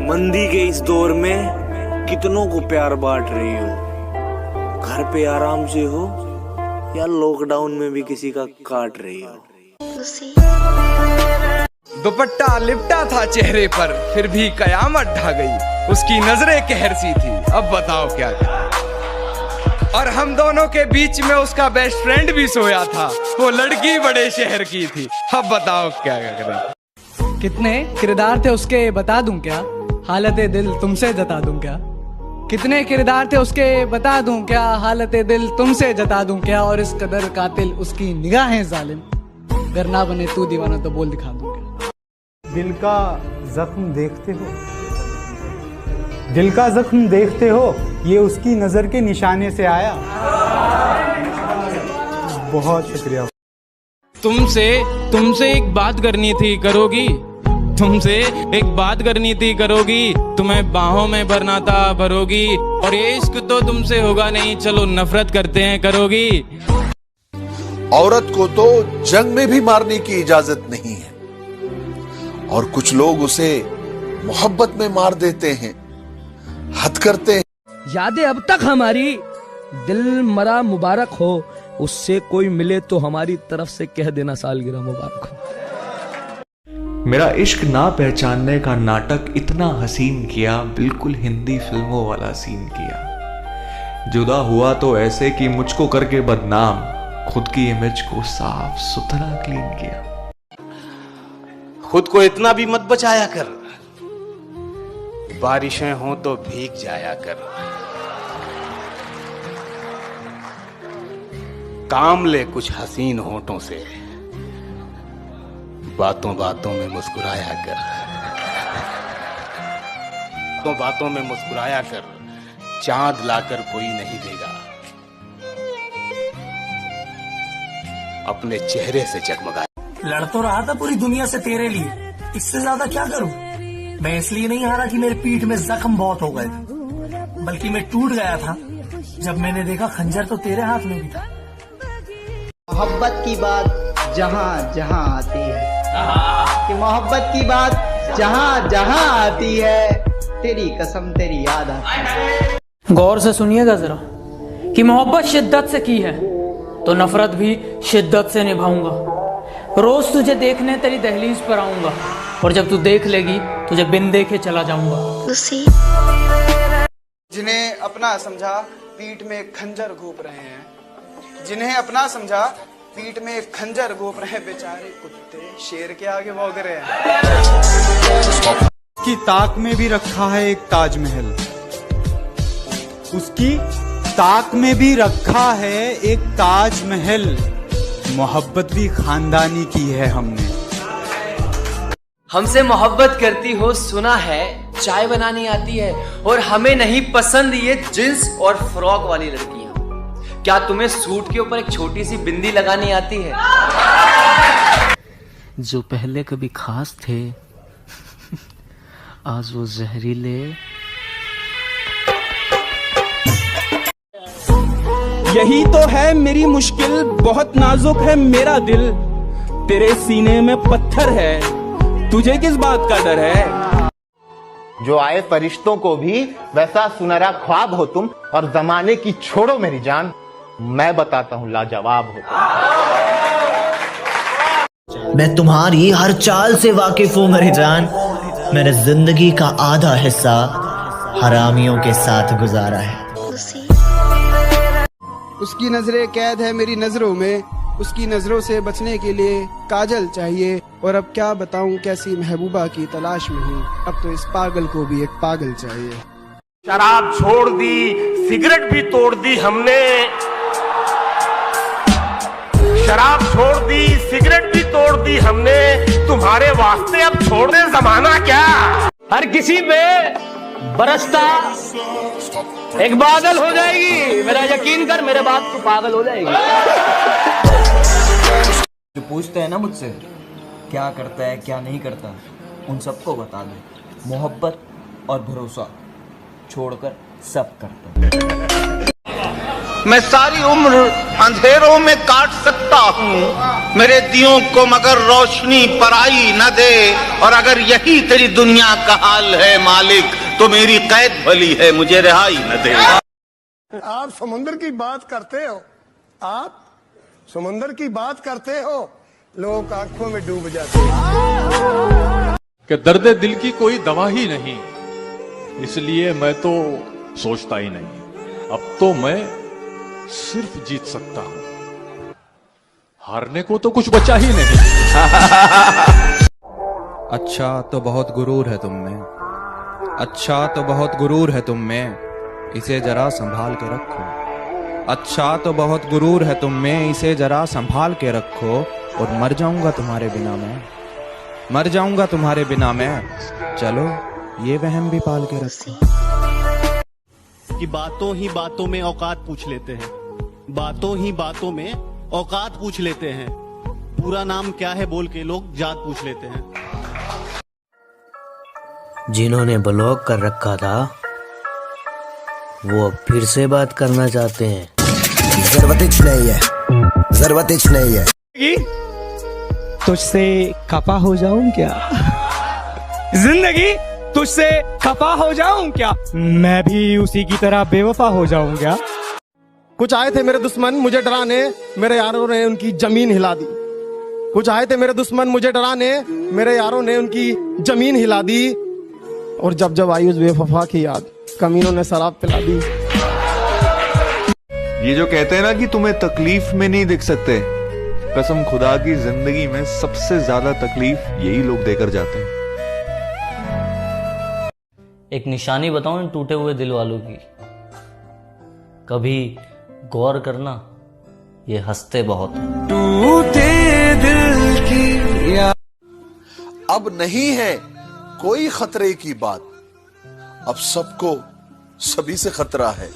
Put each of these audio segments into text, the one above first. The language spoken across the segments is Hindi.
मंदी के इस दौर में कितनों को प्यार बांट रही हो, घर पे आराम से हो या लॉकडाउन में भी किसी का काट रही हो। दुपट्टा लिपटा था चेहरे पर, फिर भी कयामत ढा गई, उसकी नजरें कहर सी थी, अब बताओ क्या करें। और हम दोनों के बीच में उसका बेस्ट फ्रेंड भी सोया था, वो लड़की बड़े शहर की थी, अब बताओ क्या करें। कितने किरदार थे उसके बता दूं क्या, हालत दिल तुमसे जता दूं क्या। कितने किरदार थे उसके बता दूं क्या, हालत दिल तुमसे जता दूं क्या। और इस कदर कातिल उसकी निगाहें जालिम, अगर ना बने तू दीवाना तो बोल दिखा दूं क्या। दिल का जख्म देखते हो, दिल का जख्म देखते हो, ये उसकी नजर के निशाने से आया। बहुत शुक्रिया। तुमसे एक बात करनी थी, करोगी? तुमसे एक बात करनी थी, करोगी? तुम्हें बाहों में भरना था, भरोगी? और ये इश्क तो तुमसे होगा नहीं, चलो नफरत करते हैं, करोगी? औरत को तो जंग में भी मारने की इजाजत नहीं है, और कुछ लोग उसे मोहब्बत में मार देते हैं, हद करते हैं। यादें अब तक हमारी, दिल मरा मुबारक हो, उससे कोई मिले तो हमारी तरफ से कह देना सालगिरह मुबारक हो। मेरा इश्क ना पहचानने का नाटक इतना हसीन किया, बिल्कुल हिंदी फिल्मों वाला सीन किया। जुदा हुआ तो ऐसे कि मुझको करके बदनाम, खुद की इमेज को साफ सुथरा क्लीन किया। खुद को इतना भी मत बचाया कर, बारिशें हो तो भीग जाया कर। काम ले कुछ हसीन होठों से, बातों बातों में मुस्कुराया कर। तो बातों में मुस्कुराया कर, चांद लाकर कोई नहीं देगा, अपने चेहरे से जगमगा। लड़ तो रहा था पूरी दुनिया से तेरे लिए, इससे ज्यादा क्या करूं। मैं इसलिए नहीं हारा कि मेरे पीठ में जख्म बहुत हो गए थे, बल्कि मैं टूट गया था जब मैंने देखा खंजर तो तेरे हाथ में भी था। मोहब्बत की बात जहाँ जहाँ आती है, कि मोहब्बत की बात जहाँ जहाँ आती है, तेरी कसम तेरी याद आती है। गौर से सुनिएगा जरा, कि मोहब्बत शिद्दत से की है तो नफरत भी शिद्दत से निभाऊंगा। रोज तुझे देखने तेरी दहलीज पर आऊंगा, और जब तू देख लेगी तुझे बिन देखे चला जाऊंगा। जिन्हें अपना समझा पीठ में खंजर घोंप रहे हैं, जिन्हें अपना समझा पीठ में खंजर घोंप रहे, बेचारे कुत्ते शेर के आगे भौंक रहे हैं। उसकी ताक में भी रखा है एक ताजमहल, उसकी ताक में भी रखा है एक ताजमहल। मोहब्बत भी खानदानी की है हमने। हमसे मोहब्बत करती हो सुना है, चाय बनानी आती है, और हमें नहीं पसंद ये जींस और फ्रॉक वाली लड़कियां। क्या तुम्हें सूट के ऊपर एक छोटी सी बिंदी लगानी आती है? जो पहले कभी खास थे, आज वो जहरीले। यही तो है मेरी मुश्किल, बहुत नाजुक है मेरा दिल, तेरे सीने में पत्थर है, तुझे किस बात का डर है। जो आए फरिश्तों को भी वैसा सुनहरा ख्वाब हो तुम, और जमाने की छोड़ो मेरी जान, मैं बताता हूँ लाजवाब हो तुम। मैं तुम्हारी हर चाल से वाकिफ हूँ मेरी जान, मैंने जिंदगी का आधा हिस्सा हरामियों के साथ गुजारा है। उसकी नजरें कैद है मेरी नजरों में, उसकी नजरों से बचने के लिए काजल चाहिए, और अब क्या बताऊं कैसी महबूबा की तलाश में हूँ, अब तो इस पागल को भी एक पागल चाहिए। शराब छोड़ दी, सिगरेट भी तोड़ दी हमने, शराब छोड़ दी, सिगरेट भी तोड़ दी हमने, तुम्हारे वास्ते अब छोड़ दे जमाना क्या। हर किसी पे बरसता एक बादल हो जाएगी, मेरा यकीन कर, मेरे बात तू पागल हो जाएगी। जो पूछते हैं ना मुझसे क्या करता है क्या नहीं करता, उन सबको बता दो, मोहब्बत और भरोसा छोड़कर सब करता है। मैं सारी उम्र अंधेरों में काट सकता हूँ, मेरे दियों को मगर रोशनी पराई न दे। और अगर यही तेरी दुनिया का हाल है मालिक, तो मेरी कैद भली है, मुझे रिहाई न दे। आप समुद्र की बात करते हो, आप समुद्र की बात करते हो, लोग आंखों में डूब जाते हैं। कि दर्द दिल की कोई दवा ही नहीं, इसलिए मैं तो सोचता ही नहीं। अब तो मैं सिर्फ जीत सकता हूं, हारने को तो कुछ बचा ही नहीं। अच्छा तो बहुत गुरूर है तुम में, अच्छा तो बहुत गुरूर है तुम में, इसे जरा संभाल के रखो। अच्छा तो बहुत गुरूर है तुम में, इसे जरा संभाल के रखो। और मर जाऊंगा तुम्हारे बिना मैं, मर जाऊंगा तुम्हारे बिना मैं, चलो ये वहम भी पाल के रखो। कि बातों ही बातों में औकात पूछ लेते हैं, बातों ही बातों में औकात पूछ लेते हैं, पूरा नाम क्या है बोल के लोग जात पूछ लेते हैं। जिन्होंने ब्लॉक कर रखा था वो अब फिर से बात करना चाहते हैं। जरूरत नहीं है, जरूरत नहीं है। तुझसे खफा हो जाऊं क्या? जिंदगी तुझसे खफा हो जाऊं क्या? मैं भी उसी की तरह बेवफा हो जाऊं क्या? कुछ आए थे मेरे दुश्मन मुझे डराने, मेरे यारों ने उनकी जमीन हिला दी। कुछ आए थे मेरे दुश्मन मुझे डराने, मेरे यारों ने उनकी जमीन हिला दी। और जब जब आई उस बेवफा की याद, कमीनों ने शराब पिला दी। ये जो कहते हैं ना कि तुम्हें तकलीफ में नहीं दिख सकते, कसम खुदा की जिंदगी में सबसे ज्यादा तकलीफ यही लोग देकर जाते हैं। एक निशानी बताऊं इन टूटे हुए दिल वालों की, कभी गौर करना, ये हंसते बहुत हैं। टूटे दिल की अब नहीं है कोई खतरे की बात, अब सबको सभी से खतरा है।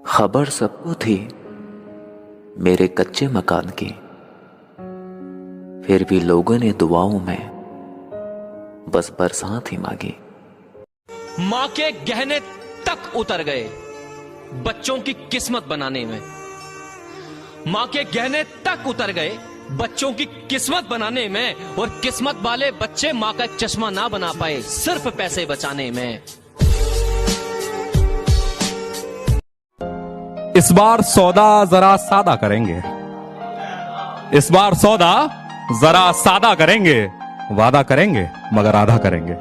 खबर सबको थी मेरे कच्चे मकान की, फिर भी लोगों ने दुआओं में बस बरसात ही मांगी। माँ के गहने तक उतर गए बच्चों की किस्मत बनाने में, माँ के गहने तक उतर गए बच्चों की किस्मत बनाने में। और किस्मत वाले बच्चे माँ का चश्मा ना बना पाए सिर्फ पैसे बचाने में। इस बार सौदा जरा सादा करेंगे, इस बार सौदा जरा सादा करेंगे, वादा करेंगे मगर आधा करेंगे।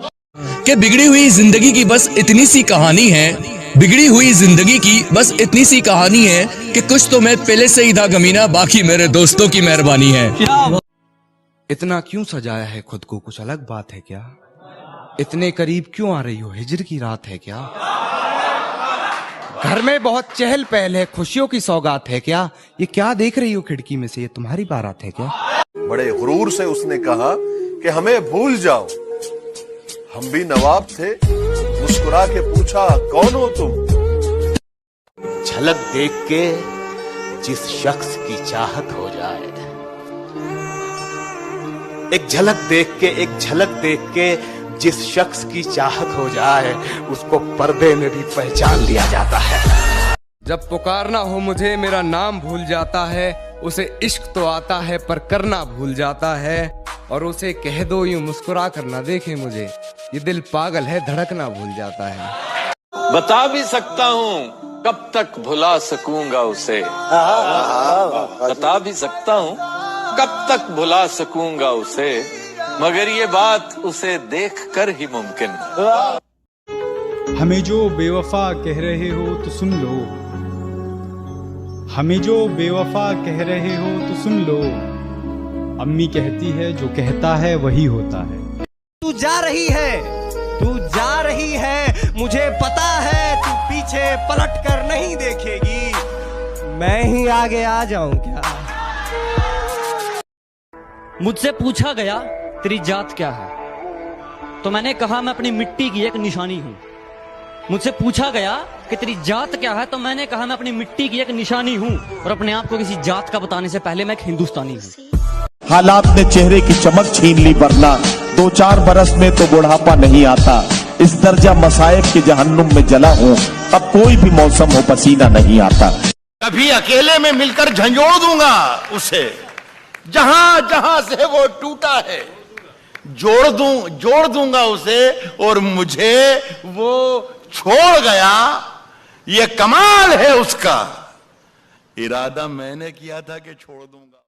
कि बिगड़ी हुई जिंदगी की बस इतनी सी कहानी है, बिगड़ी हुई जिंदगी की बस इतनी सी कहानी है कि कुछ तो मैं पहले से ही था कमीना, बाकी मेरे दोस्तों की मेहरबानी है। इतना क्यों सजाया है खुद को, कुछ अलग बात है क्या? इतने करीब क्यों आ रही हो, हिजर की रात है क्या? घर में बहुत चहल पहल है, खुशियों की सौगात है क्या? ये क्या देख रही हो खिड़की में से, ये तुम्हारी बारात है क्या? बड़े गुरूर से उसने कहा कि हमें भूल जाओ, हम भी नवाब थे। मुस्कुरा के पूछा कौन हो तुम? झलक देख के जिस शख्स की चाहत हो जाए, एक झलक देख के, एक झलक देख के जिस शख्स की चाहत हो जाए, उसको पर्दे में भी पहचान लिया जाता है। जब पुकारना हो मुझे मेरा नाम भूल जाता है, उसे इश्क तो आता है पर करना भूल जाता है। और उसे कह दो यूं मुस्कुरा कर ना देखे मुझे, ये दिल पागल है धड़कना भूल जाता है। बता भी सकता हूँ कब तक भुला सकूंगा उसे, बता भी सकता हूँ कब तक भुला सकूंगा उसे, मगर ये बात उसे देखकर ही मुमकिन है। हमें जो बेवफा कह रहे हो तो सुन लो, हमें जो बेवफा कह रहे हो तो सुन लो, अम्मी कहती है जो कहता है वही होता है। तू जा रही है, तू जा रही है, मुझे पता है तू पीछे पलट कर नहीं देखेगी, मैं ही आगे आ जाऊं क्या? मुझसे पूछा गया तेरी जात क्या है, तो मैंने कहा मैं अपनी मिट्टी की एक निशानी हूं। मुझसे पूछा गया कि तेरी जात क्या है, तो मैंने कहा मैं अपनी मिट्टी की एक निशानी हूं। और अपने आप को किसी जात का बताने से पहले मैं एक हिंदुस्तानी हूं। हालात ने चेहरे की चमक छीन ली, वरना 2-4 बरस में तो बुढ़ापा नहीं आता। इस दर्जा मसायब के जहन्नुम में जला हूं, अब कोई भी मौसम हो पसीना नहीं आता। कभी अकेले में मिलकर झंझोड़ दूंगा उसे, जहां जहां से वो टूटा है जोड़ दूंगा उसे, और मुझे वो छोड़ गया, ये कमाल है उसका। इरादा मैंने किया था कि छोड़ दूंगा।